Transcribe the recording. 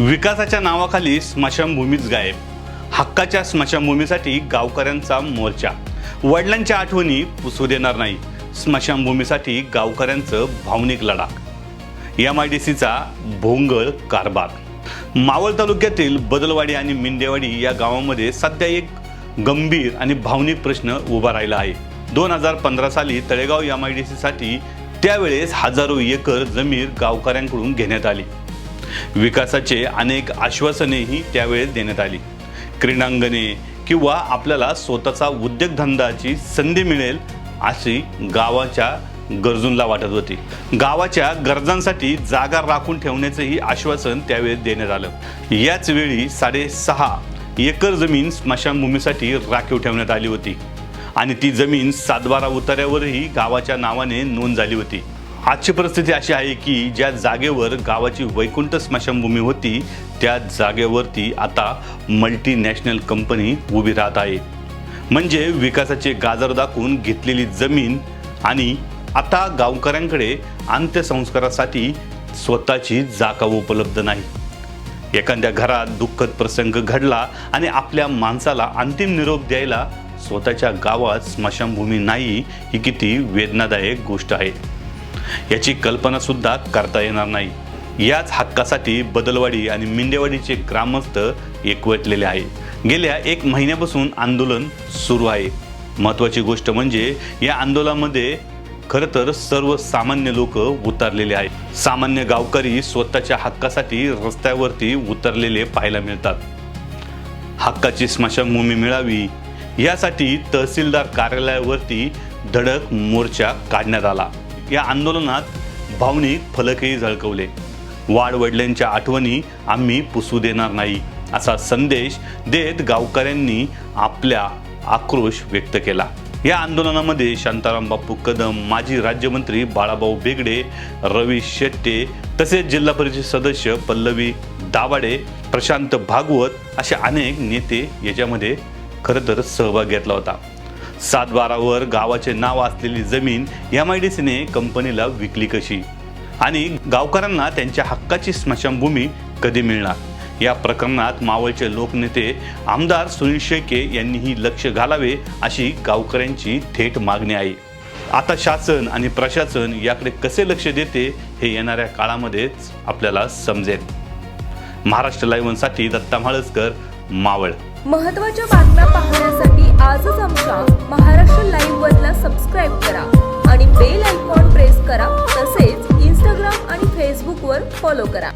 विकासाच्या नावाखाली स्मशानभूमीच गायब. हक्काच्या स्मशानभूमीसाठी गावकऱ्यांचा मोर्चा. वडिलांच्या आठवणी पुसू देणार नाही. स्मशानभूमीसाठी गावकऱ्यांचं भावनिक लढा. MIDCचा भोंगळ कारभार. मावळ तालुक्यातील बदलवाडी आणि मिंदेवाडी या गावामध्ये सध्या एक गंभीर आणि भावनिक प्रश्न उभा राहिला आहे. 2015 साली तळेगाव MIDCसाठी त्यावेळेस हजारो एकर जमीन गावकऱ्यांकडून घेण्यात आली. विकासाचे अनेक आश्वासनेही त्यावेळेस देण्यात आली. क्रीडांगणे किंवा आपल्याला स्वतःचा उद्योगधंद्याची संधी मिळेल अशी गावाच्या गरजूंना वाटत होती. गावाच्या गरजांसाठी जागा राखून ठेवण्याचेही आश्वासन त्यावेळेस देण्यात आलं. याच वेळी 6.5 एकर जमीन स्मशानभूमीसाठी राखीव ठेवण्यात आली होती आणि ती जमीन 7/12 उतार्यावरही गावाच्या नावाने नोंद झाली होती. आजची परिस्थिती अशी आहे की ज्या जागेवर गावाची वैकुंठ स्मशानभूमी होती त्या जागेवरती आता मल्टीनॅशनल कंपनी उभी राहत आहे. म्हणजे विकासाचे गाजर दाखवून घेतलेली जमीन आणि आता गावकऱ्यांकडे अंत्यसंस्कारासाठी स्वतःची जागा उपलब्ध नाही. एखाद्या घरात दुःखद प्रसंग घडला आणि आपल्या माणसाला अंतिम निरोप द्यायला स्वतःच्या गावात स्मशानभूमी नाही, ही किती वेदनादायक गोष्ट आहे याची कल्पना सुद्धा करता येणार नाही. याच हक्कासाठी बदलवाडी आणि मिंदेवाडीचे ग्रामस्थ एकवटलेले आहे. गेल्या 1 महिन्यापासून आंदोलन सुरू आहे. महत्त्वाची गोष्ट म्हणजे या आंदोलनामध्ये खरं तर सर्वसामान्य लोक उतरलेले आहेत. सामान्य गावकरी स्वतःच्या हक्कासाठी रस्त्यावरती उतरलेले पाहायला मिळतात. हक्काची स्मशानभूमी मिळावी यासाठी तहसीलदार कार्यालयावरती धडक मोर्चा काढण्यात आला. या आंदोलनात भावनिक फलकही झळकवले. वाडवडिलांच्या आठवणी आम्ही पुसू देणार नाही असा संदेश देत गावकऱ्यांनी आपला आक्रोश व्यक्त केला. या आंदोलनामध्ये शांताराम बापू कदम, माजी राज्यमंत्री बाळाभाऊ बेगडे, रवी शेट्टे तसेच जिल्हा परिषद सदस्य पल्लवी दाभाडे, प्रशांत भागवत असे अनेक नेते याच्यामध्ये खरं तर सहभाग घेतला होता. 7/12 गावाचे नाव असलेली जमीन MIDCने कंपनीला विकली कशी आणि गावकऱ्यांना त्यांच्या हक्काची स्मशानभूमी कधी मिळणार, या प्रकरणात मावळचे लोकनेते आमदार सुनील शेळके यांनीही लक्ष घालावे अशी गावकऱ्यांची थेट मागणी आहे. आता शासन आणि प्रशासन याकडे कसे लक्ष देते हे येणाऱ्या काळामध्येच आपल्याला समजेल. महाराष्ट्र लाईव्हसाठी दत्ता म्हाळसकर, मावळ. महत्त्वाच्या बातम्या पाहण्यासाठी आजच आमच्या महाराष्ट्र लाईव्ह वरला सबस्क्राईब करा आणि बेल आयकॉन प्रेस करा. तसेच Instagram आणि Facebook वर फॉलो करा.